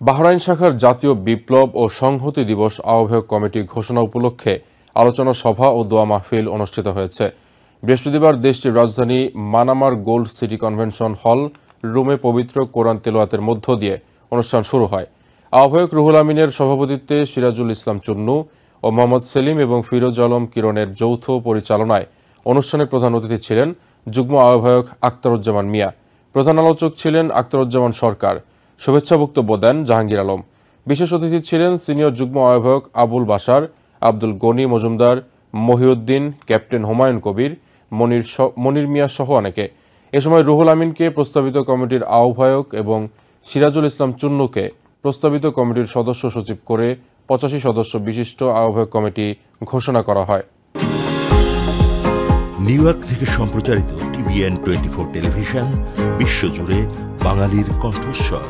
Bahrain শাখার জাতীয় বিপ্লব ও সংহতি দিবস আহ্বায়ক কমিটি ঘোষণা উপলক্ষে আলোচনা সভা ও দোয়া মাহফিল অনুষ্ঠিত হয়েছে। বৃহস্পতিবার দেশটির রাজধানী মানামার গোল্ড সিটি কনভেনশন হল রুমে পবিত্র কোরআন তেলাওয়াতের মধ্য দিয়ে অনুষ্ঠান শুরু হয়। আহ্বায়ক রুহুল আমিনের সভাপতিত্বে সিরাজুল ইসলাম চুন্নু ও মোহাম্মদ সেলিম এবং ফিরোজ আলম কিরণের যৌথ পরিচালনায় অনুষ্ঠানের প্রধান অতিথি ছিলেন যুগ্ম আহ্বায়ক আখতারুজ্জামান মিয়া। প্রধান আলোচক ছিলেন আখতারুজ্জামান সরকার। শুভেচ্ছা বক্তব্য দেন জাহাঙ্গীর আলম। বিশেষ অতিথি ছিলেন সিনিয়র যুগ্ম আহ্বায়ক আবুল বাশার, আব্দুল গনি মজুমদার, মহিউদ্দিন, ক্যাপ্টেন হুমায়ুন কবির, মনির মিয়া সহ অনেকে। এ সময় রুহুল আমিনকে প্রস্তাবিত কমিটির আহ্বায়ক এবং সিরাজুল ইসলাম চুন্নুকে প্রস্তাবিত কমিটির সদস্য সচিব করে 85 সদস্য বিশিষ্ট আহ্বায়ক কমিটি ঘোষণা করা হয়। নিউ ইয়র্ক থেকে সম্প্রচারিত TVN 24 টেলিভিশন বিশ্বজুড়ে বাঙালির কণ্ঠস্বর।